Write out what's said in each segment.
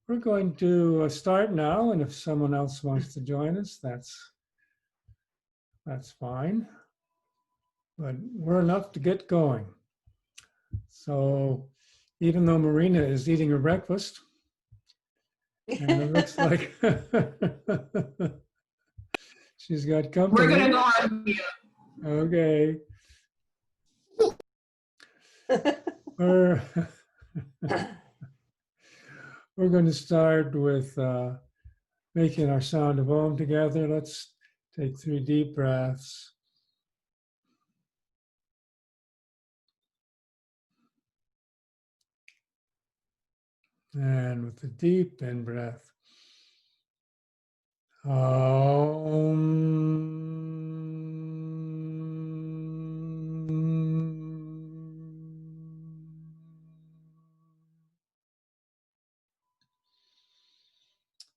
We're going to start now, and if someone else wants to join us, that's fine. But we're enough to get going. So even though Marina is eating her breakfast, and it looks like she's got company. We're going to go on mute. Okay. We're going to start with making our sound of Om together. Let's take 3 deep breaths. And with the deep in breath,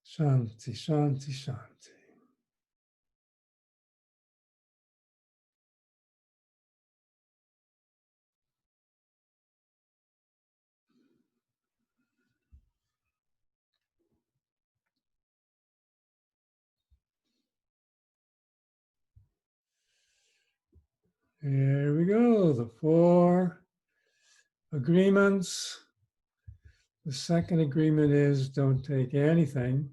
Shanti, Shanti, Shanti. Here we go, the 4 agreements. The second agreement is don't take anything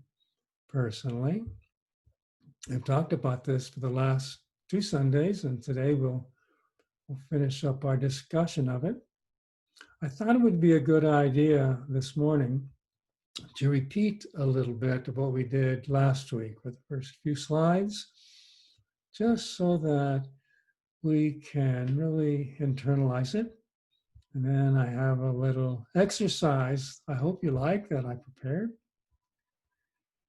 personally. I've talked about this for the last 2 Sundays, and today we'll finish up our discussion of it. I thought it would be a good idea this morning to repeat a little bit of what we did last week with the first few slides, just so that we can really internalize it. And then I have a little exercise I hope you like that I prepared.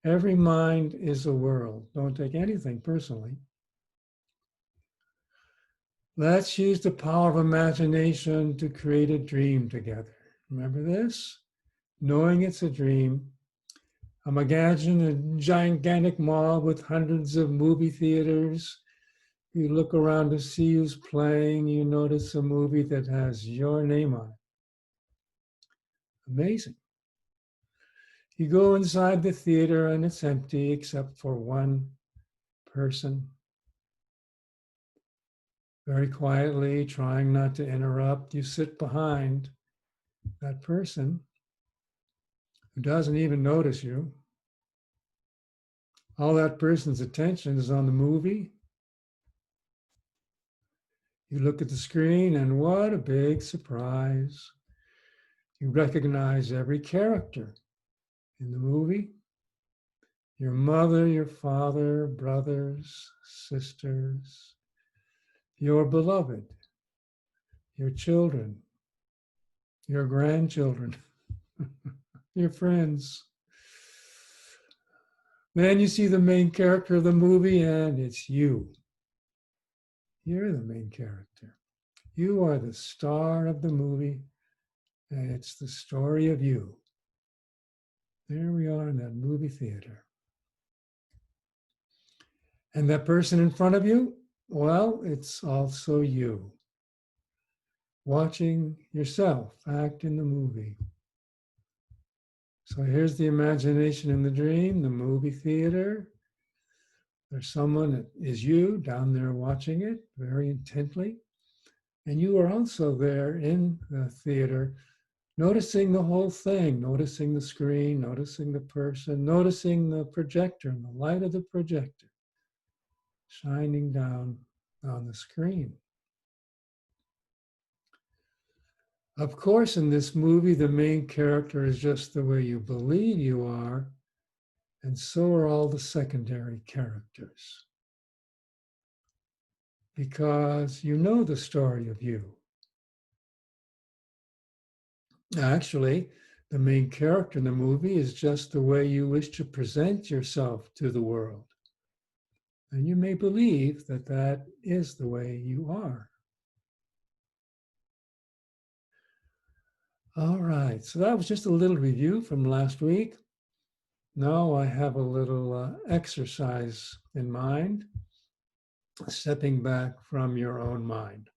Every mind is a world. Don't take anything personally. Let's use the power of imagination to create a dream together. Remember this? Knowing it's a dream. Imagine a gigantic mall with hundreds of movie theaters. You look around to see who's playing. You notice a movie that has your name on it. Amazing. You go inside the theater and it's empty except for one person. Very quietly, trying not to interrupt, you sit behind that person who doesn't even notice you. All that person's attention is on the movie. You look at the screen and what a big surprise. You recognize every character in the movie. Your mother, your father, brothers, sisters, your beloved, your children, your grandchildren, your friends. Then you see the main character of the movie and it's you. You're the main character. You are the star of the movie, and it's the story of you. There we are in that movie theater. And that person in front of you, well, it's also you. Watching yourself act in the movie. So here's the imagination in the dream, the movie theater. There's someone that is you down there watching it very intently. And you are also there in the theater, noticing the whole thing, noticing the screen, noticing the person, noticing the projector and the light of the projector shining down on the screen. Of course, in this movie, the main character is just the way you believe you are, and so are all the secondary characters. Because you know the story of you. Actually, the main character in the movie is just the way you wish to present yourself to the world. And you may believe that that is the way you are. All right, so that was just a little review from last week. Now I have a little exercise in mind, stepping back from your own mind.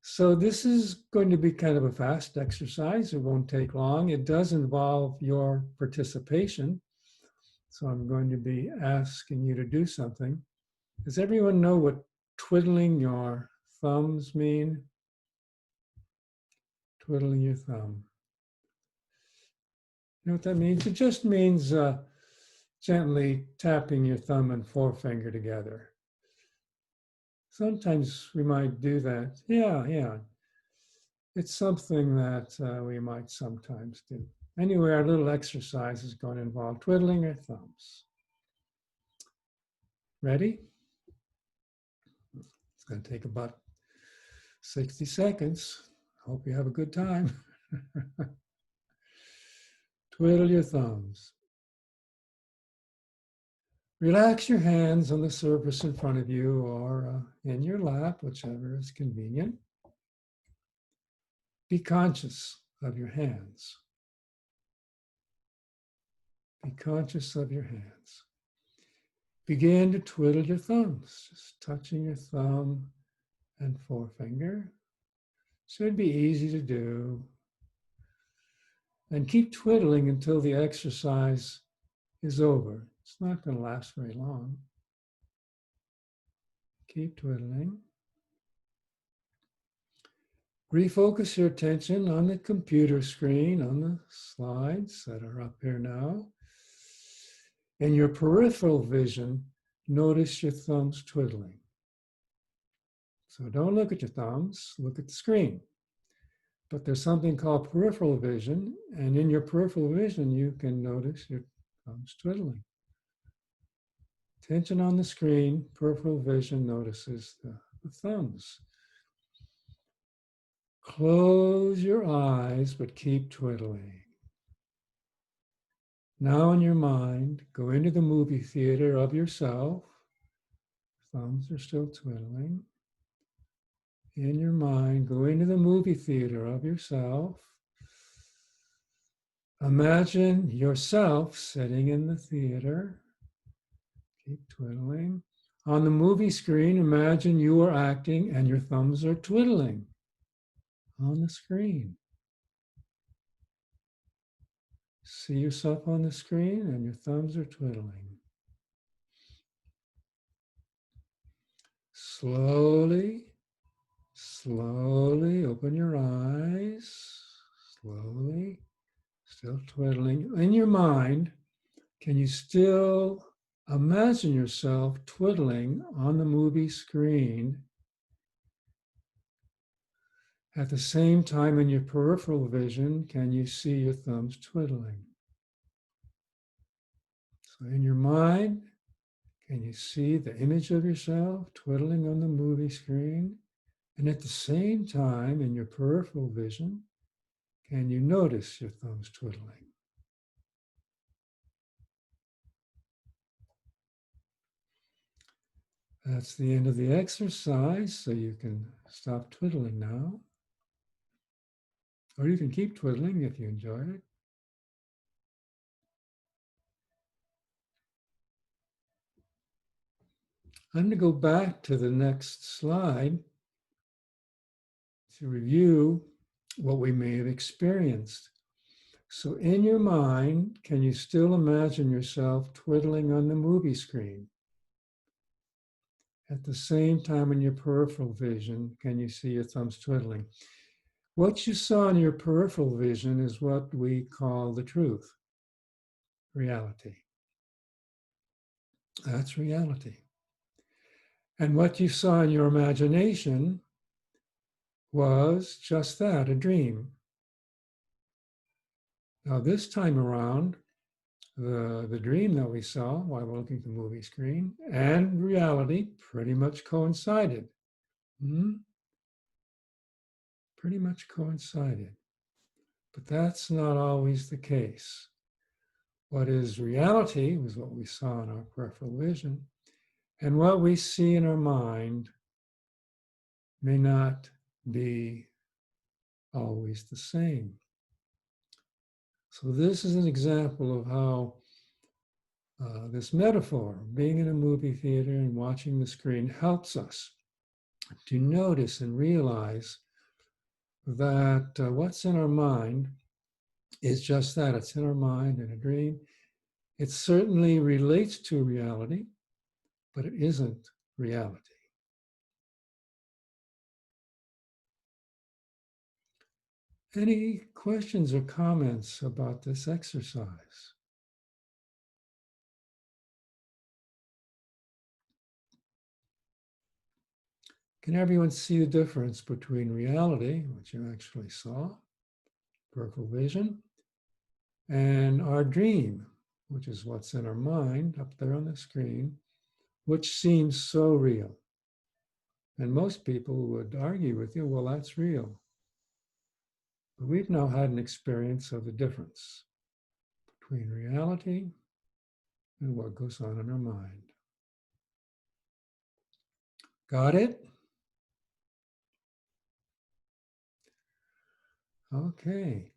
So this is going to be kind of a fast exercise. It won't take long. It does involve your participation. So I'm going to be asking you to do something. Does everyone know what twiddling your thumbs mean? Twiddling your thumb. You know what that means? It just means gently tapping your thumb and forefinger together. Sometimes we might do that. Yeah. It's something that we might sometimes do. Anyway, our little exercise is going to involve twiddling our thumbs. Ready? It's going to take about 60 seconds. Hope you have a good time. Twiddle your thumbs. Relax your hands on the surface in front of you or in your lap, whichever is convenient. Be conscious of your hands. Be conscious of your hands. Begin to twiddle your thumbs, just touching your thumb and forefinger. Should be easy to do. And keep twiddling until the exercise is over. It's not going to last very long. Keep twiddling. Refocus your attention on the computer screen, on the slides that are up here now. In your peripheral vision, notice your thumbs twiddling. So don't look at your thumbs, look at the screen. But there's something called peripheral vision, and in your peripheral vision, you can notice your thumbs twiddling. Attention on the screen, peripheral vision notices the thumbs. Close your eyes, but keep twiddling. Now in your mind, go into the movie theater of yourself. Thumbs are still twiddling. In your mind, go into the movie theater of yourself. Imagine yourself sitting in the theater. Keep twiddling. On the movie screen, imagine you are acting and your thumbs are twiddling on the screen. See yourself on the screen and your thumbs are twiddling. Slowly open your eyes. Slowly, still twiddling. In your mind, can you still imagine yourself twiddling on the movie screen? At the same time, in your peripheral vision, can you see your thumbs twiddling? So in your mind, can you see the image of yourself twiddling on the movie screen? And at the same time, in your peripheral vision, can you notice your thumbs twiddling? That's the end of the exercise, so you can stop twiddling now. Or you can keep twiddling if you enjoyed it. I'm going to go back to the next slide to review what we may have experienced. So in your mind, can you still imagine yourself twiddling on the movie screen? At the same time, in your peripheral vision, can you see your thumbs twiddling? What you saw in your peripheral vision is what we call the truth, reality. That's reality. And what you saw in your imagination was just that, a dream. Now, this time around, the dream that we saw while we're looking at the movie screen and reality pretty much coincided. Pretty much coincided. But that's not always the case. What is reality was what we saw in our peripheral vision, and what we see in our mind may not be always the same. So this is an example of how this metaphor, being in a movie theater and watching the screen, helps us to notice and realize that what's in our mind is just that. It's in our mind in a dream. It certainly relates to reality, but it isn't reality. Any questions or comments about this exercise? Can everyone see the difference between reality, which you actually saw, peripheral vision, and our dream, which is what's in our mind up there on the screen, which seems so real? And most people would argue with you, well, that's real. But we've now had an experience of the difference between reality and what goes on in our mind. Got it? Okay.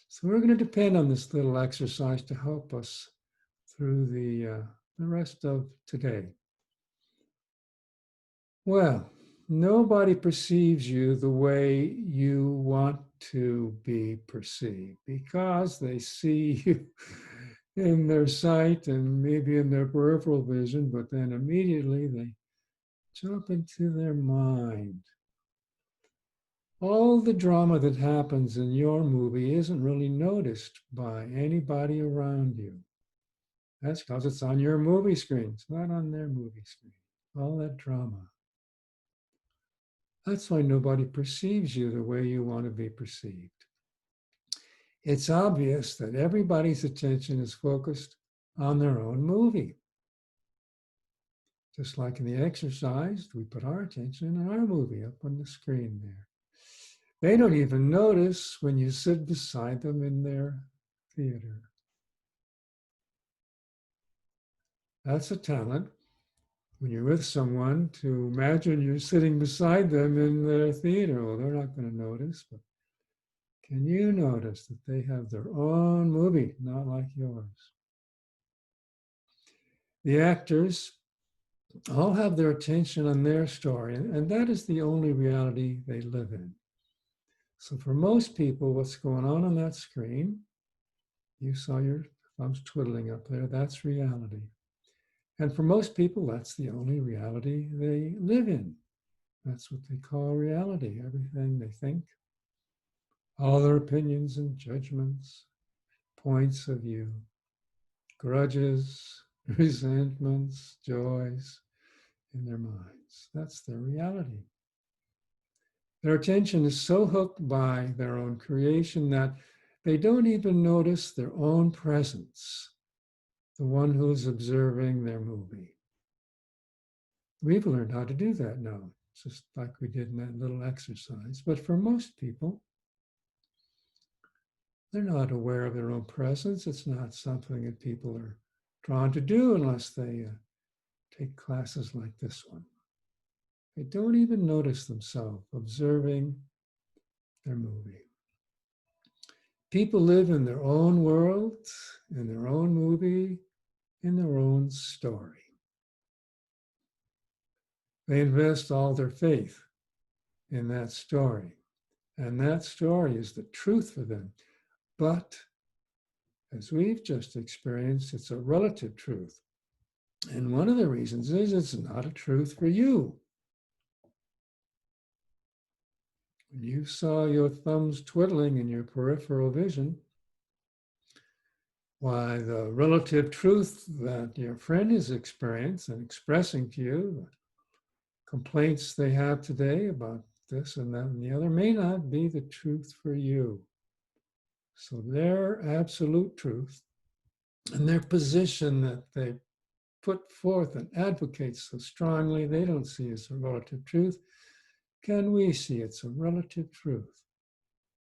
So we're going to depend on this little exercise to help us through the rest of today. Well, nobody perceives you the way you want to be perceived because they see you in their sight and maybe in their peripheral vision, but then immediately they jump into their mind. All the drama that happens in your movie isn't really noticed by anybody around you. That's because it's on your movie screen. It's not on their movie screen. All that drama. That's why nobody perceives you the way you want to be perceived. It's obvious that everybody's attention is focused on their own movie. Just like in the exercise, we put our attention on our movie up on the screen there. They don't even notice when you sit beside them in their theater. That's a talent. When you're with someone, to imagine you're sitting beside them in their theater. Well, they're not going to notice, but can you notice that they have their own movie, not like yours? The actors all have their attention on their story, and that is the only reality they live in. So for most people, what's going on that screen, you saw your thumbs twiddling up there, that's reality. And for most people, that's the only reality they live in. That's what they call reality. Everything they think, all their opinions and judgments, points of view, grudges, resentments, joys in their minds. That's their reality. Their attention is so hooked by their own creation that they don't even notice their own presence, the one who's observing their movie. We've learned how to do that now, just like we did in that little exercise. But for most people, they're not aware of their own presence. It's not something that people are drawn to do unless they take classes like this one. They don't even notice themselves observing their movie. People live in their own world, in their own movie, in their own story. They invest all their faith in that story. And that story is the truth for them. But as we've just experienced, it's a relative truth. And one of the reasons is it's not a truth for you. When you saw your thumbs twiddling in your peripheral vision, why, the relative truth that your friend is experiencing and expressing to you, the complaints they have today about this and that and the other, may not be the truth for you. So their absolute truth and their position that they put forth and advocate so strongly, they don't see as a relative truth. Can we see it's a relative truth?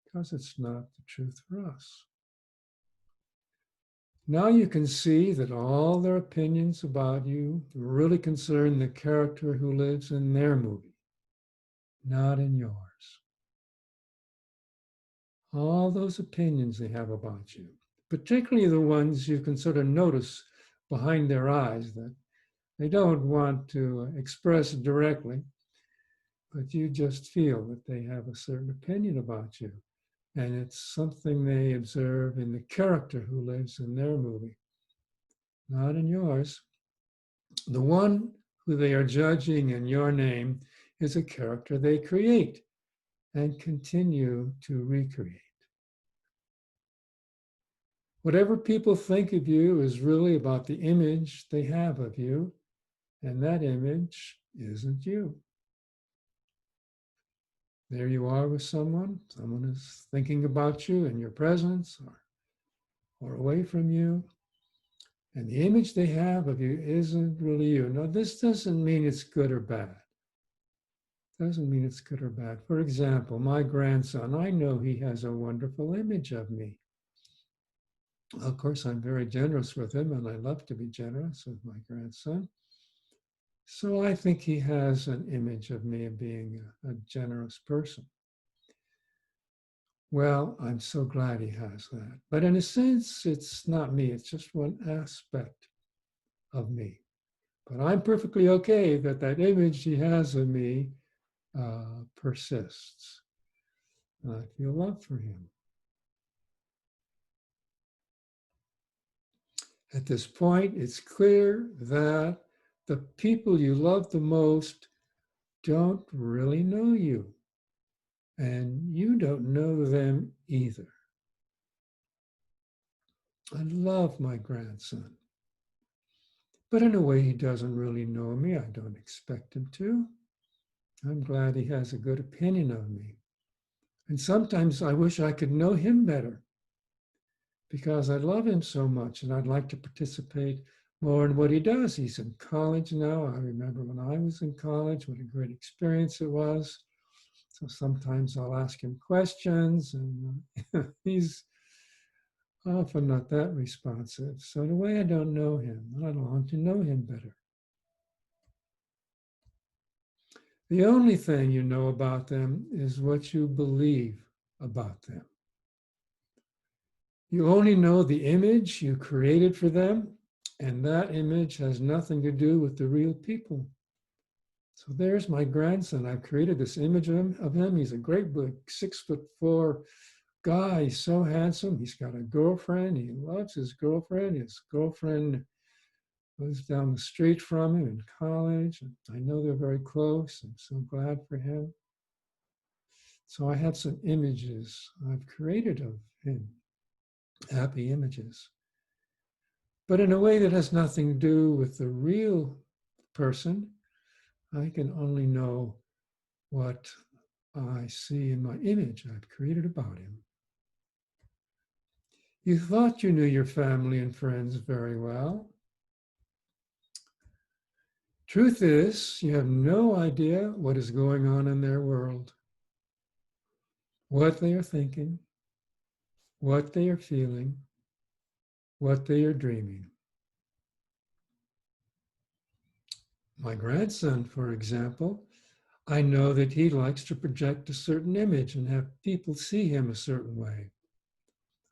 Because it's not the truth for us. Now you can see that all their opinions about you really concern the character who lives in their movie, not in yours. All those opinions they have about you, particularly the ones you can sort of notice behind their eyes that they don't want to express directly. but you just feel that they have a certain opinion about you. And it's something they observe in the character who lives in their movie, not in yours. The one who they are judging in your name is a character they create and continue to recreate. Whatever people think of you is really about the image they have of you, and that image isn't you. There you are with someone is thinking about you in your presence or away from you, and the image they have of you isn't really you. Now, this doesn't mean it's good or bad. Doesn't mean it's good or bad. For example, my grandson, I know he has a wonderful image of me. Of course, I'm very generous with him, and I love to be generous with my grandson. So I think he has an image of me of being a generous person. Well, I'm so glad he has that. But in a sense, it's not me. It's just one aspect of me. But I'm perfectly okay that that image he has of me persists. I feel love for him. At this point, it's clear that the people you love the most don't really know you, and you don't know them either. I love my grandson, but in a way, he doesn't really know me. I don't expect him to. I'm glad he has a good opinion of me. And sometimes I wish I could know him better because I love him so much and I'd like to participate more in what he does. He's in college now. I remember when I was in college, what a great experience it was. So sometimes I'll ask him questions and he's often not that responsive. So in a way, I don't know him. I long to know him better. The only thing you know about them is what you believe about them. You only know the image you created for them, and that image has nothing to do with the real people. So there's my grandson. I've created this image of him. He's a great big 6'4" guy. He's so handsome. He's got a girlfriend. He loves his girlfriend. His girlfriend lives down the street from him in college. And I know they're very close. I'm so glad for him. So I have some images I've created of him, happy images. But in a way that has nothing to do with the real person. I can only know what I see in my image I've created about him. You thought you knew your family and friends very well. Truth is, you have no idea what is going on in their world, what they are thinking, what they are feeling, what they are dreaming. My grandson, for example, I know that he likes to project a certain image and have people see him a certain way.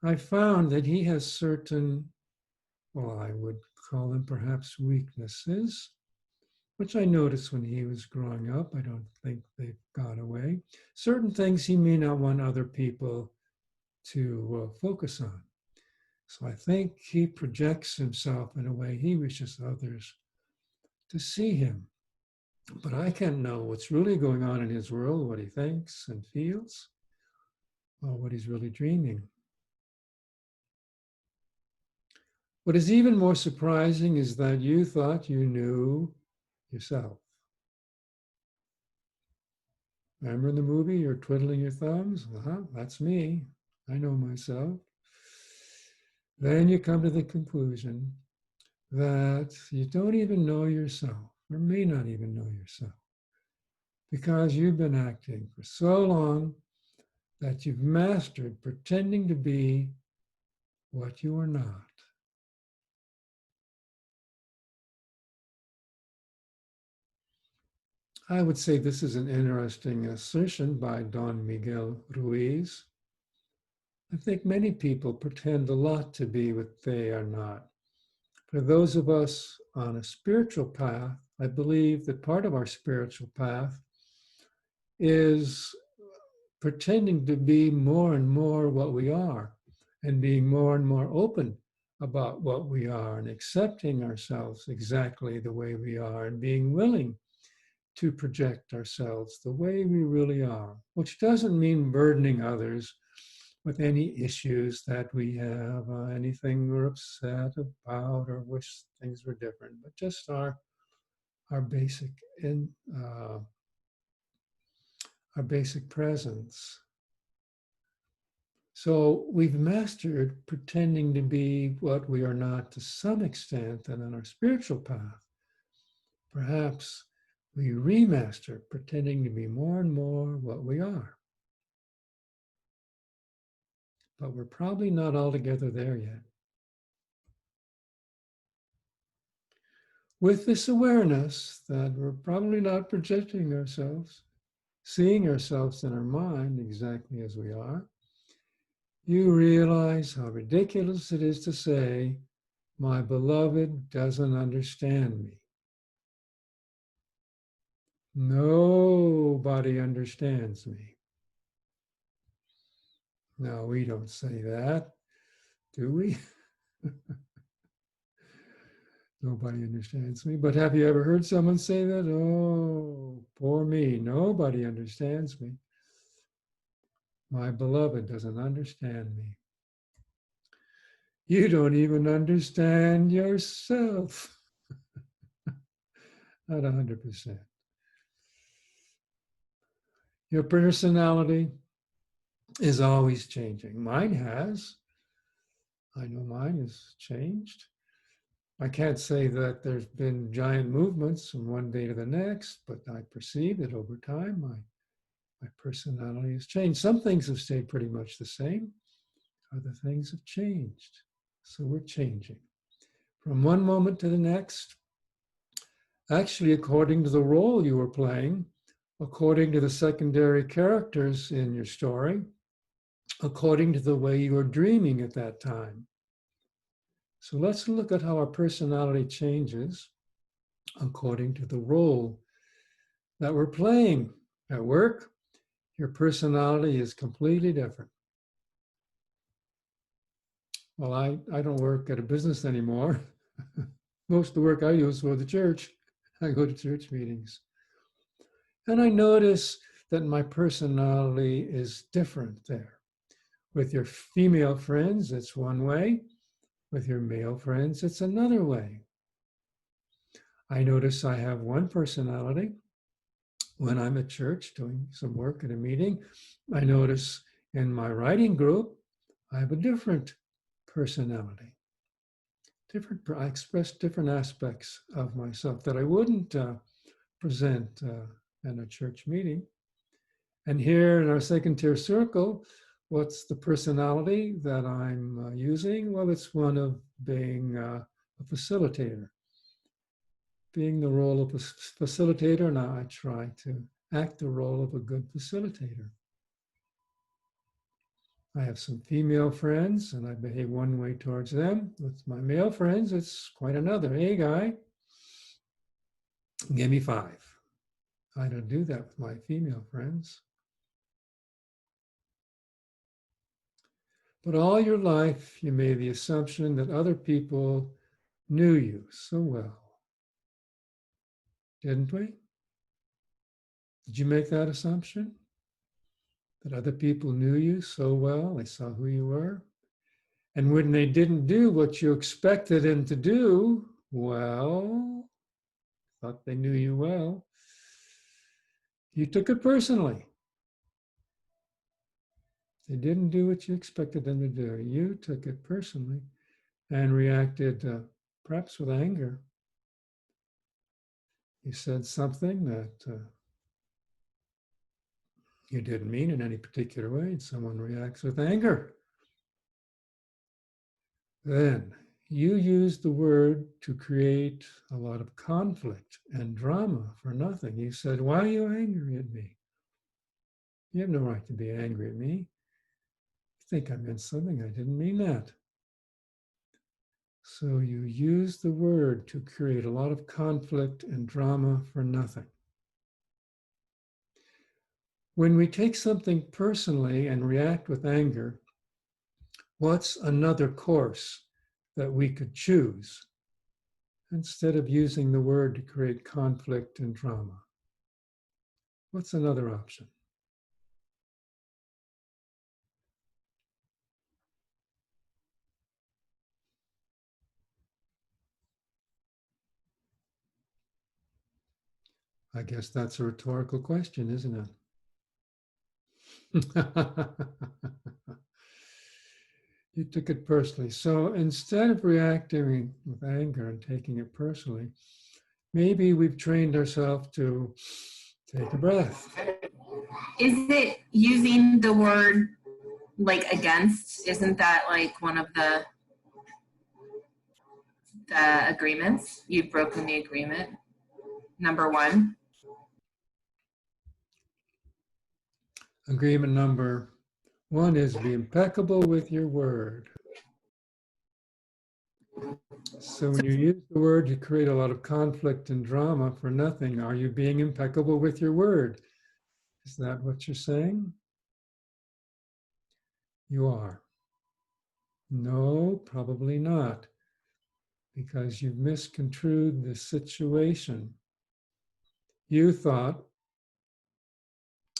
I found that he has certain, well, I would call them perhaps weaknesses, which I noticed when he was growing up. I don't think they've gone away. Certain things he may not want other people to focus on. So I think he projects himself in a way he wishes others to see him. But I can't know what's really going on in his world, what he thinks and feels, or what he's really dreaming. What is even more surprising is that you thought you knew yourself. Remember in the movie, you're twiddling your thumbs? That's me. I know myself. Then you come to the conclusion that you don't even know yourself, or may not even know yourself, because you've been acting for so long that you've mastered pretending to be what you are not. I would say this is an interesting assertion by Don Miguel Ruiz. I think many people pretend a lot to be what they are not. For those of us on a spiritual path, I believe that part of our spiritual path is pretending to be more and more what we are, and being more and more open about what we are, and accepting ourselves exactly the way we are, and being willing to project ourselves the way we really are, which doesn't mean burdening others with any issues that we have, anything we're upset about or wish things were different, but just our basic in our basic presence. So we've mastered pretending to be what we are not to some extent, and on our spiritual path, perhaps we remaster pretending to be more and more what we are. But we're probably not altogether there yet. With this awareness that we're probably not projecting ourselves, seeing ourselves in our mind exactly as we are, you realize how ridiculous it is to say, my beloved doesn't understand me. Nobody understands me. No, we don't say that, do we? Nobody understands me. But have you ever heard someone say that? Oh, poor me. Nobody understands me. My beloved doesn't understand me. You don't even understand yourself. Not 100%. Your personality is always changing. Mine has. I know mine has changed. I can't say that there's been giant movements from one day to the next, but I perceive that over time my personality has changed. Some things have stayed pretty much the same. Other things have changed. So we're changing from one moment to the next, actually according to the role you were playing, according to the secondary characters in your story, according to the way you were dreaming at that time. So let's look at how our personality changes according to the role that we're playing. At work, your personality is completely different. Well, I don't work at a business anymore. Most of the work I do is for the church. I go to church meetings. And I notice that my personality is different there. With your female friends, it's one way. With your male friends, it's another way. I notice I have one personality when I'm at church doing some work at a meeting. I notice in my writing group, I have a different personality. I express different aspects of myself that I wouldn't present in a church meeting. And here in our second tier circle, what's the personality that I'm using? Well, it's one of being a facilitator. Being the role of a facilitator, now I try to act the role of a good facilitator. I have some female friends and I behave one way towards them. With my male friends, it's quite another. Hey, guy, give me 5. I don't do that with my female friends. But all your life, you made the assumption that other people knew you so well. Didn't we? Did you make that assumption? That other people knew you so well, they saw who you were? And when they didn't do what you expected them to do, well, thought they knew you well, you took it personally. They didn't do what you expected them to do. You took it personally and reacted perhaps with anger. You said something that you didn't mean in any particular way, and someone reacts with anger. Then you use the word to create a lot of conflict and drama for nothing. You said, why are you angry at me? You have no right to be angry at me. You think I meant something. I didn't mean that. So you use the word to create a lot of conflict and drama for nothing. When we take something personally and react with anger, what's another course that we could choose instead of using the word to create conflict and drama? What's another option? I guess that's a rhetorical question, isn't it? You took it personally. So instead of reacting with anger and taking it personally, maybe we've trained ourselves to take a breath. Is it using the word like against? Isn't that like one of the agreements? You've broken the agreement. Number one. Agreement number one is be impeccable with your word. So when you use the word, you create a lot of conflict and drama for nothing. Are you being impeccable with your word? Is that what you're saying? You are. No, probably not, because you've misconstrued the situation. You thought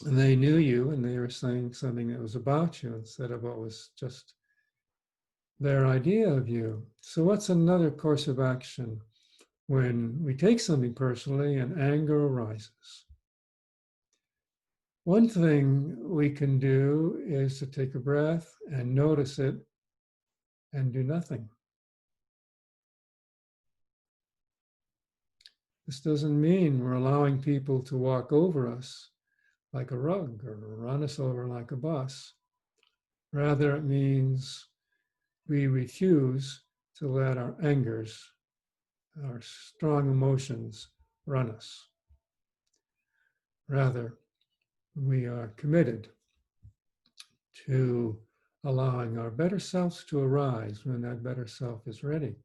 they knew you and they were saying something that was about you instead of what was just their idea of you. So what's another course of action when we take something personally and anger arises? One thing we can do is to take a breath and notice it and do nothing. This doesn't mean we're allowing people to walk over us like a rug or run us over like a bus. Rather, it means we refuse to let our angers, our strong emotions run us. Rather, we are committed to allowing our better selves to arise when that better self is ready.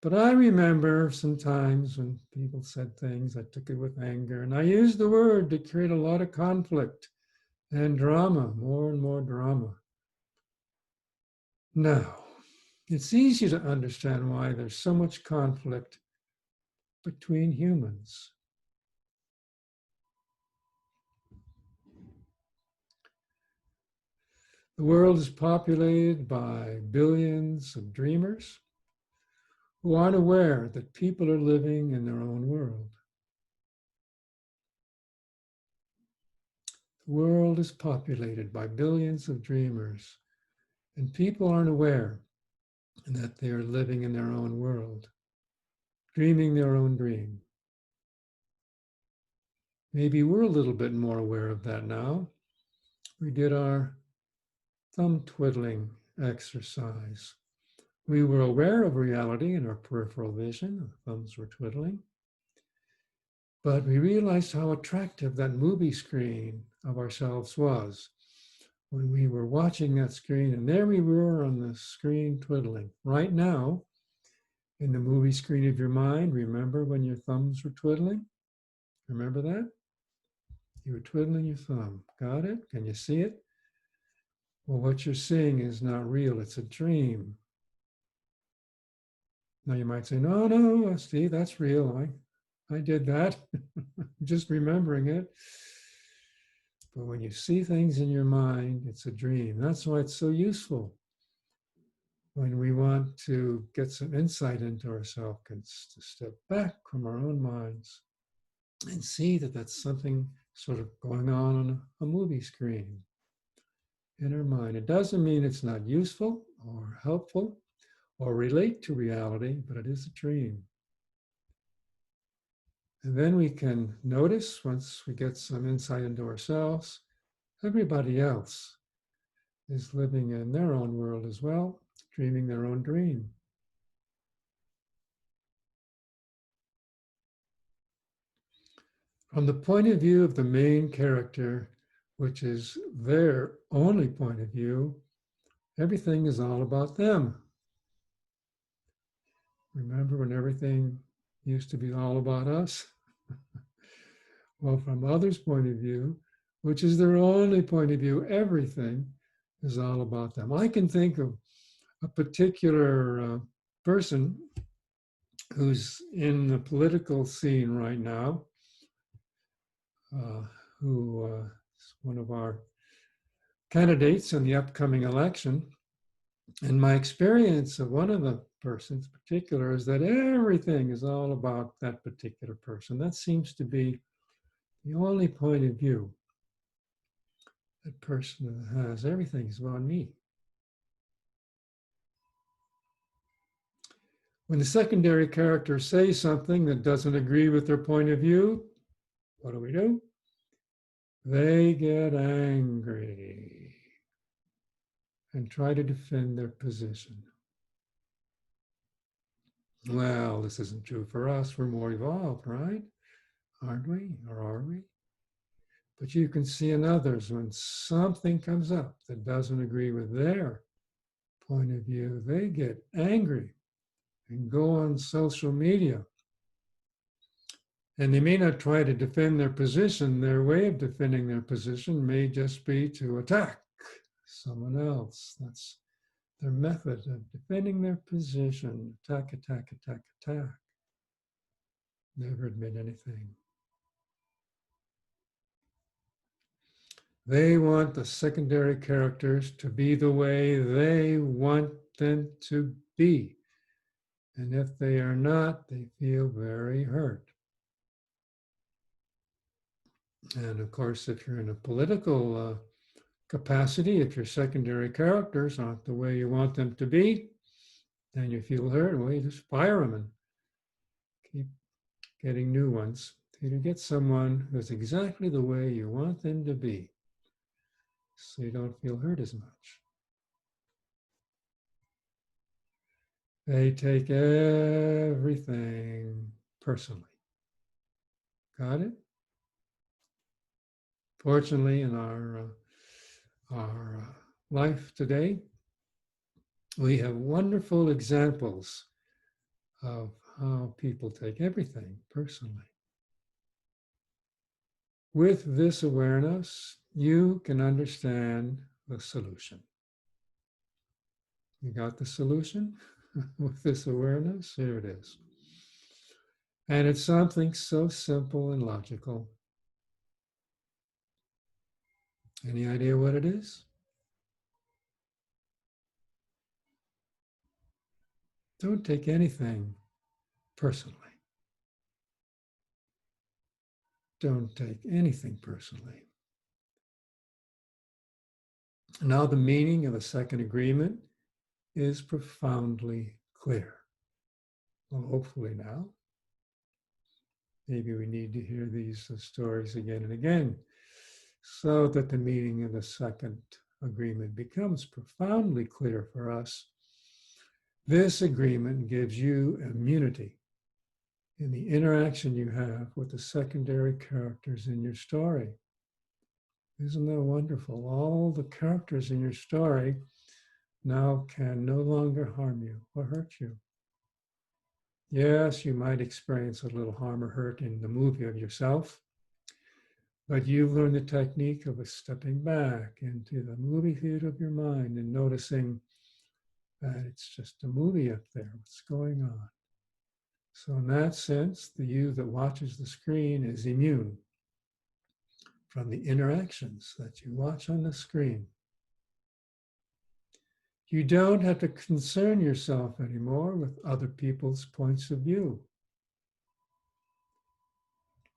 But I remember sometimes when people said things, I took it with anger, and I used the word to create a lot of conflict and drama, more and more drama. Now, it's easy to understand why there's so much conflict between humans. The world is populated by billions of dreamers who aren't aware that people are living in their own world. The world is populated by billions of dreamers, and people aren't aware that they are living in their own world, dreaming their own dream. Maybe we're a little bit more aware of that now. We did our thumb twiddling exercise. We were aware of reality in our peripheral vision, our thumbs were twiddling, but we realized how attractive that movie screen of ourselves was when we were watching that screen, and there we were on the screen twiddling. Right now, in the movie screen of your mind, remember when your thumbs were twiddling? Remember that? You were twiddling your thumb. Got it? Can you see it? Well, what you're seeing is not real, it's a dream. Now you might say, no, Steve, that's real. I did that. Just remembering it. But when you see things in your mind, it's a dream. That's why it's so useful when we want to get some insight into ourselves, to step back from our own minds and see that that's something sort of going on a movie screen in our mind. It doesn't mean it's not useful or helpful or relate to reality, but it is a dream. And then we can notice, once we get some insight into ourselves, everybody else is living in their own world as well, dreaming their own dream. From the point of view of the main character, which is their only point of view, everything is all about them. Remember when everything used to be all about us? Well, from others' point of view, which is their only point of view, everything is all about them. I can think of a particular person who's in the political scene right now, who is one of our candidates in the upcoming election. And my experience of one of the persons in particular is that everything is all about that particular person. That seems to be the only point of view that person has. Everything is about me. When the secondary characters say something that doesn't agree with their point of view, what do? They get angry and try to defend their position. Well, this isn't true for us. We're more evolved, right? Aren't we? Or are we? But you can see in others when something comes up that doesn't agree with their point of view, they get angry and go on social media. And they may not try to defend their position. Their way of defending their position may just be to attack someone else. That's their method of defending their position. Attack, attack, attack, attack. Never admit anything. They want the secondary characters to be the way they want them to be. And if they are not, they feel very hurt. And of course, if you're in a political capacity, if your secondary characters aren't the way you want them to be, then you feel hurt. Well, you just fire them and keep getting new ones till you get someone who's exactly the way you want them to be, so you don't feel hurt as much. They take everything personally. Got it? Fortunately, in our life today, we have wonderful examples of how people take everything personally. With this awareness, you can understand the solution. You got the solution? With this awareness, here it is. And it's something so simple and logical. Any idea what it is? Don't take anything personally. Don't take anything personally. Now the meaning of the second agreement is profoundly clear. Well, hopefully now. Maybe we need to hear these stories again and again so that the meaning of the second agreement becomes profoundly clear for us. This agreement gives you immunity in the interaction you have with the secondary characters in your story. Isn't that wonderful? All the characters in your story now can no longer harm you or hurt you. Yes, you might experience a little harm or hurt in the movie of yourself, but you've learned the technique of stepping back into the movie theater of your mind and noticing that it's just a movie up there. What's going on? So in that sense, the you that watches the screen is immune from the interactions that you watch on the screen. You don't have to concern yourself anymore with other people's points of view.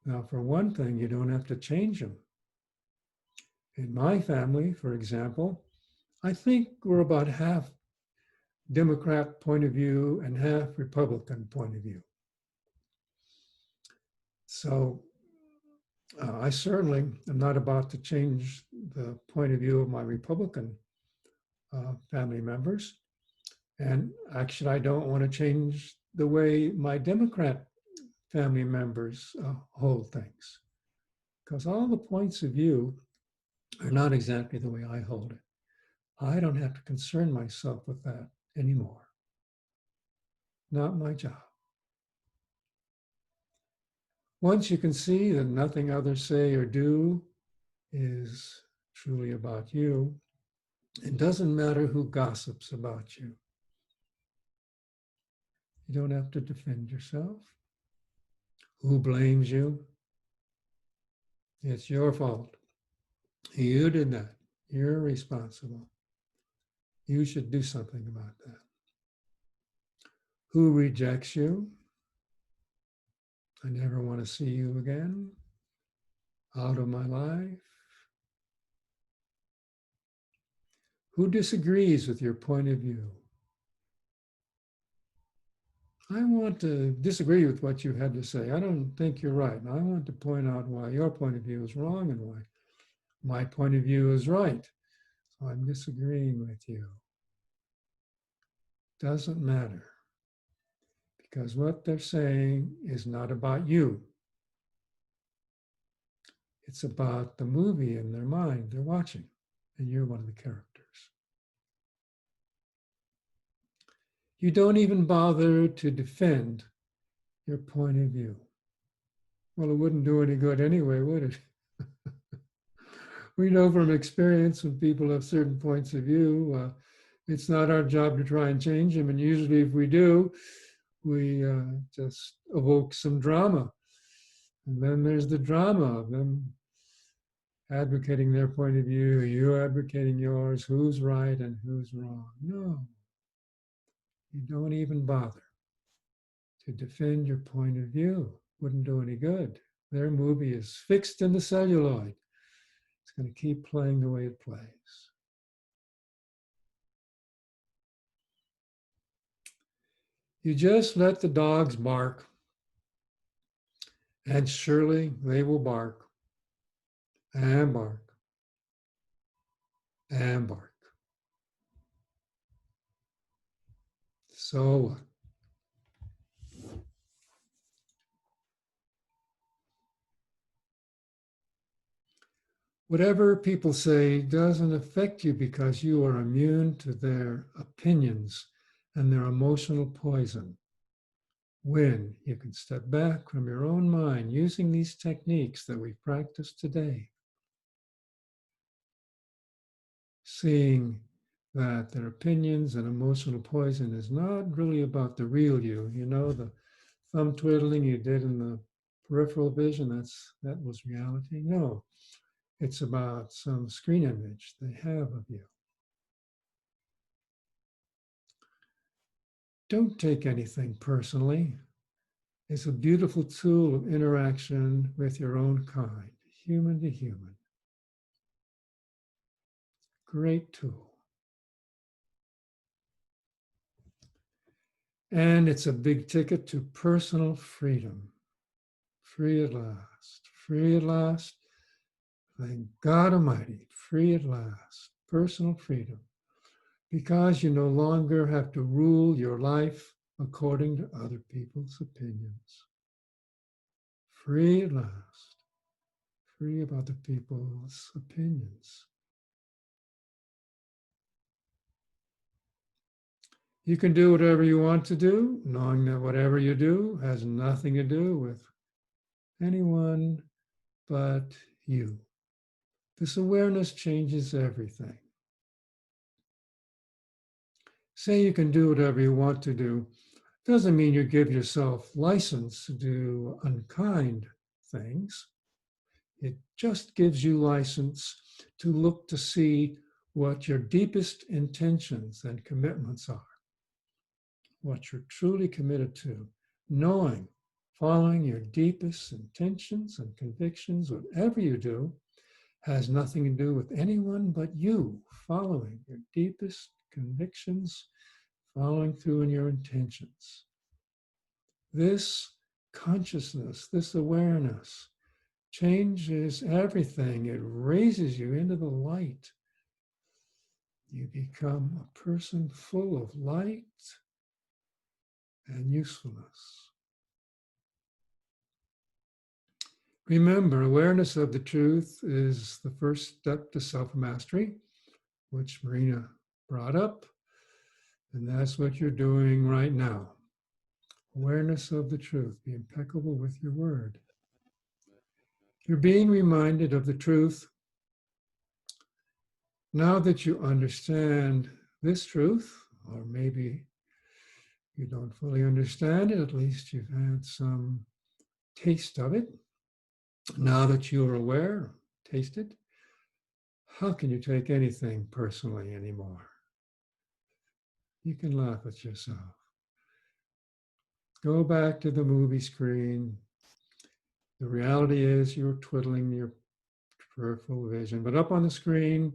Now, for one thing, you don't have to change them. In my family, for example, I think we're about half Democrat point of view and half Republican point of view. So I certainly am not about to change the point of view of my Republican family members. And actually, I don't want to change the way my Democrat family members hold things, because all the points of view are not exactly the way I hold it. I don't have to concern myself with that anymore. Not my job. Once you can see that nothing others say or do is truly about you, it doesn't matter who gossips about you. You don't have to defend yourself. Who blames you? It's your fault. You did that. You're responsible. You should do something about that. Who rejects you? I never want to see you again. Out of my life. Who disagrees with your point of view? I want to disagree with what you had to say. I don't think you're right. I want to point out why your point of view is wrong and why my point of view is right. So I'm disagreeing with you. Doesn't matter. Because what they're saying is not about you. It's about the movie in their mind they're watching, and you're one of the characters. You don't even bother to defend your point of view. Well, it wouldn't do any good anyway, would it? We know from experience when people have certain points of view, it's not our job to try and change them. And usually if we do, we just evoke some drama. And then there's the drama of them advocating their point of view, you advocating yours, who's right and who's wrong. No, you don't even bother to defend your point of view. Wouldn't do any good. Their movie is fixed in the celluloid. It's going to keep playing the way it plays. You just let the dogs bark, and surely they will bark and bark and bark. So what? Whatever people say doesn't affect you because you are immune to their opinions and their emotional poison. When you can step back from your own mind using these techniques that we've practiced today, seeing that their opinions and emotional poison is not really about the real you. You know, the thumb twiddling you did in the peripheral vision, that was reality. No, it's about some screen image they have of you. Don't take anything personally. It's a beautiful tool of interaction with your own kind, human to human. Great tool. And it's a big ticket to personal freedom. Free at last. Free at last. Thank God Almighty. Free at last. Personal freedom. Because you no longer have to rule your life according to other people's opinions. Free at last. Free of other people's opinions. You can do whatever you want to do, knowing that whatever you do has nothing to do with anyone but you. This awareness changes everything. Say you can do whatever you want to do, doesn't mean you give yourself license to do unkind things. It just gives you license to look to see what your deepest intentions and commitments are, what you're truly committed to, knowing, following your deepest intentions and convictions, whatever you do, has nothing to do with anyone but you, following your deepest convictions, following through in your intentions. This consciousness, this awareness, changes everything. It raises you into the light. You become a person full of light and usefulness. Remember, awareness of the truth is the first step to self-mastery, which Marina brought up, and that's what you're doing right now. Awareness of the truth. Be impeccable with your word. You're being reminded of the truth. Now that you understand this truth, or maybe you don't fully understand it, at least you've had some taste of it. Now that you are aware, taste it, how can you take anything personally anymore? You can laugh at yourself. Go back to the movie screen. The reality is you're twiddling your peripheral vision, but up on the screen,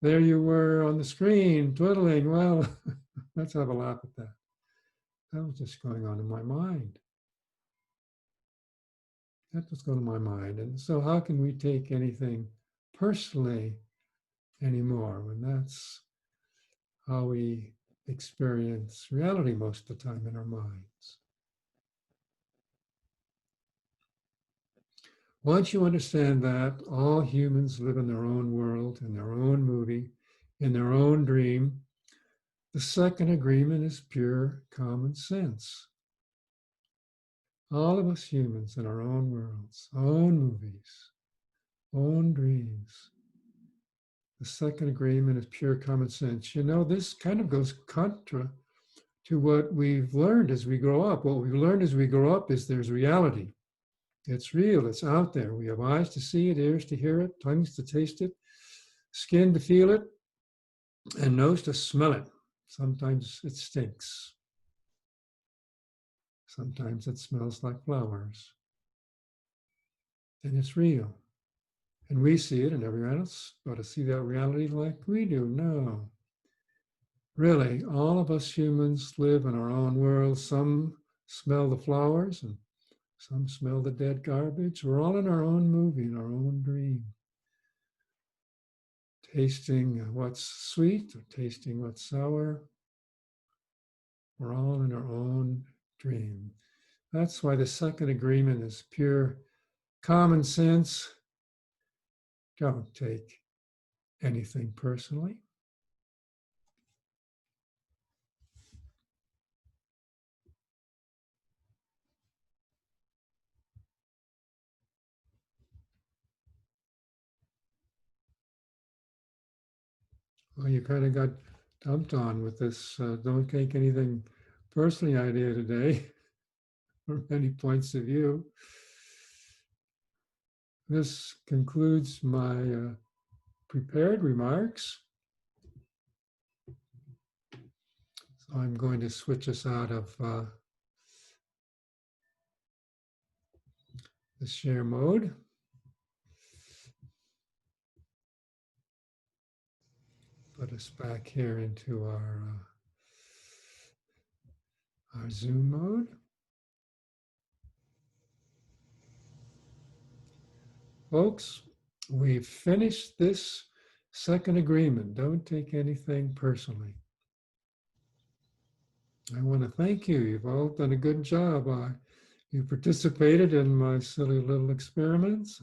there you were on the screen twiddling. Well, let's have a laugh at that. That was just going on in my mind. That was going on in my mind. And so how can we take anything personally anymore when that's how we experience reality most of the time in our minds? Once you understand that all humans live in their own world, in their own movie, in their own dream, the second agreement is pure common sense. All of us humans in our own worlds, own movies, own dreams. The second agreement is pure common sense. You know, this kind of goes contra to what we've learned as we grow up. What we've learned as we grow up is there's reality. It's real, it's out there. We have eyes to see it, ears to hear it, tongues to taste it, skin to feel it, and nose to smell it. Sometimes it stinks. Sometimes it smells like flowers. And it's real. And we see it, and everyone else ought to see that reality like we do. No. Really, all of us humans live in our own world. Some smell the flowers, and some smell the dead garbage. We're all in our own movie, in our own dream. Tasting what's sweet or tasting what's sour. We're all in our own dream. That's why the second agreement is pure common sense. Don't take anything personally. Well, you kind of got dumped on with this don't take anything personally idea today from many points of view. This concludes my prepared remarks. So I'm going to switch us out of the share mode. Put us back here into our Zoom mode. Folks, we've finished this second agreement. Don't take anything personally. I want to thank you. You've all done a good job. You participated in my silly little experiments.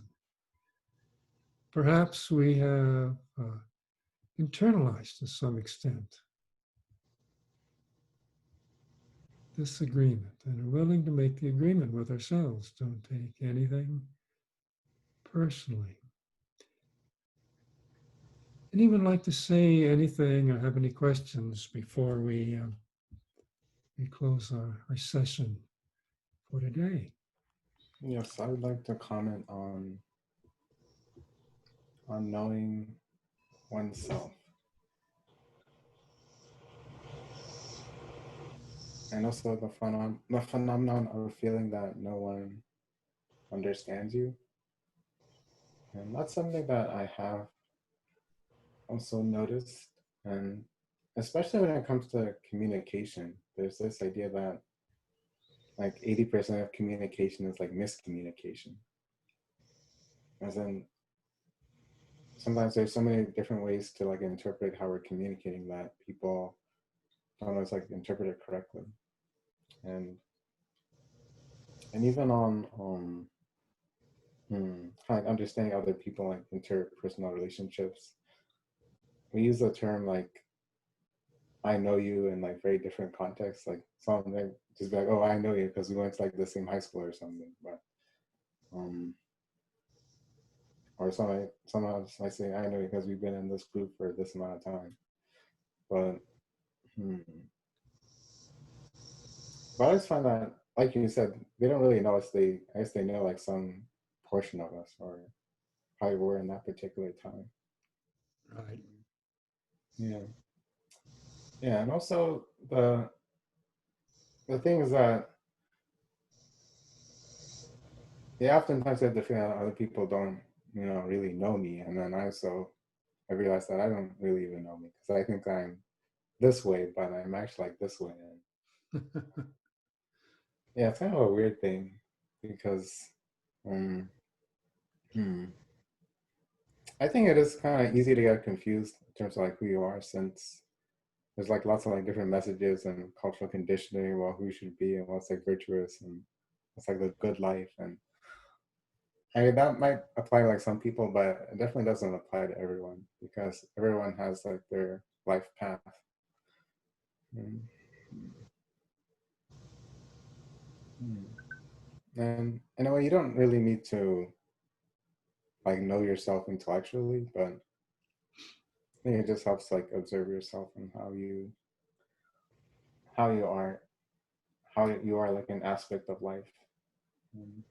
Perhaps we have internalized to some extent this agreement and are willing to make the agreement with ourselves. Don't take anything personally. Anyone like to say anything or have any questions before we close our session for today? Yes, I would like to comment on knowing oneself. And also the phenomenon of feeling that no one understands you. And that's something that I have also noticed. And especially when it comes to communication, there's this idea that like 80% of communication is like miscommunication. As in, sometimes there's so many different ways to like interpret how we're communicating that people don't always like interpret it correctly. And even on kind of understanding other people, like interpersonal relationships, we use the term like I know you in like very different contexts. Like something just be like, oh, I know you because we went to like the same high school or something. But or sometimes I say I know because we've been in this group for this amount of time. But hmm. But I always find that, like you said, they don't really know us. I guess they know like some portion of us or how we were in that particular time. Right. Yeah. Yeah. And also the thing is that they oftentimes have the feeling that other people don't, really know me. And then I realize that I don't really even know me because I think I'm this way, but I'm actually like this way. And yeah, it's kind of a weird thing because um, hmm, I think it is kind of easy to get confused in terms of like who you are since there's like lots of like different messages and cultural conditioning about who you should be and what's like virtuous and what's like the good life. And I mean, that might apply to like some people, but it definitely doesn't apply to everyone because everyone has like their life path. Mm. Mm. And in a way, you don't really need to like know yourself intellectually, but I think it just helps like observe yourself and how you are, how you are like an aspect of life. Mm.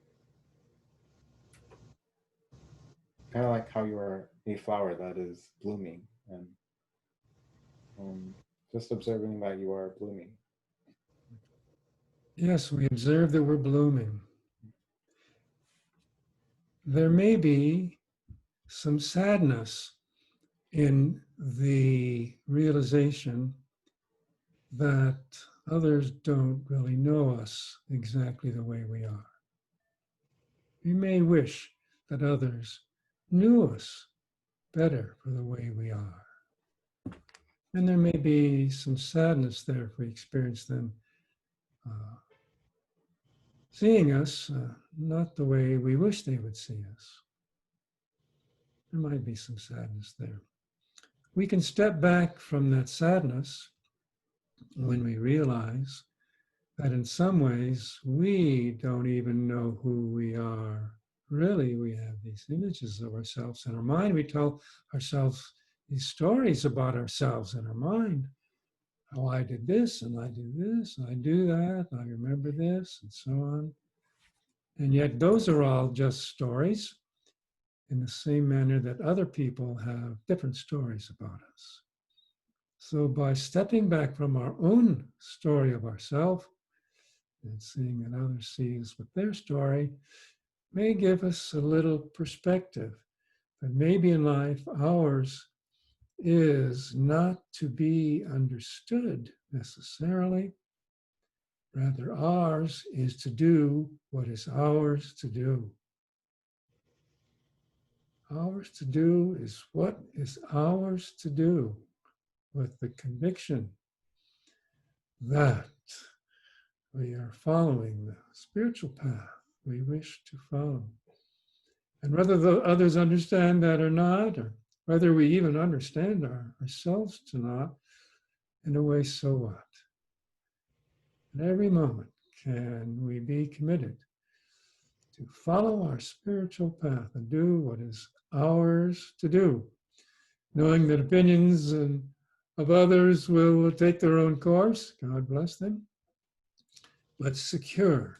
Kind of like how you are a flower that is blooming and um, just observing that you are blooming. Yes, we observe that we're blooming. There may be some sadness in the realization that others don't really know us exactly the way we are. We may wish that others knew us better for the way we are. And there may be some sadness there if we experience them uh, seeing us not the way we wish they would see us. There might be some sadness there. We can step back from that sadness when we realize that in some ways we don't even know who we are. Really, we have these images of ourselves in our mind. We tell ourselves these stories about ourselves in our mind. Oh, I did this, and I do this, and I do that, and I remember this, and so on. And yet, those are all just stories in the same manner that other people have different stories about us. So, by stepping back from our own story of ourselves and seeing that others see us with their story, may give us a little perspective that maybe in life ours is not to be understood necessarily. Rather, ours is to do what is ours to do. Ours to do is what is ours to do with the conviction that we are following the spiritual path we wish to follow. And whether the others understand that or not, or whether we even understand ourselves to not, in a way, so what? At every moment, can we be committed to follow our spiritual path and do what is ours to do, knowing that opinions of others will take their own course, God bless them, but secure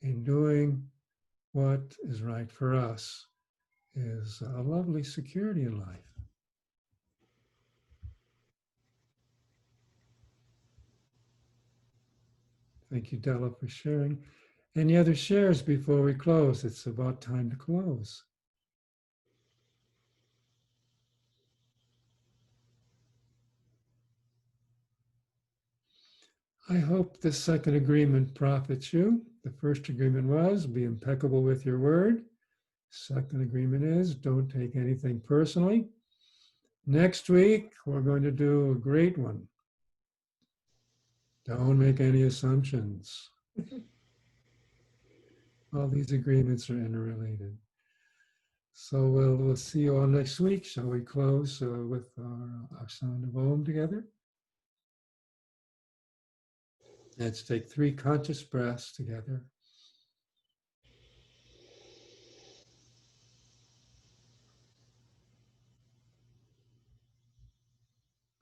in doing what is right for us is a lovely security in life. Thank you, Della, for sharing. Any other shares before we close? It's about time to close. I hope this second agreement profits you. The first agreement was be impeccable with your word. Second agreement is don't take anything personally. Next week, we're going to do a great one. Don't make any assumptions. All these agreements are interrelated. So we'll see you all next week. Shall we close with our sound of Om together? Let's take 3 conscious breaths together.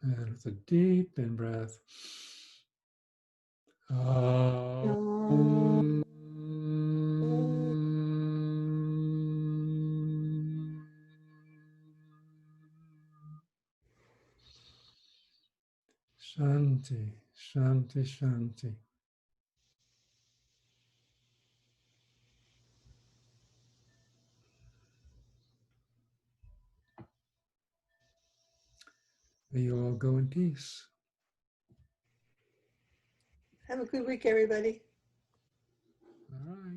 And with a deep in breath. Shanti, shanti, shanti. May you all go in peace. Have a good week, everybody. All right.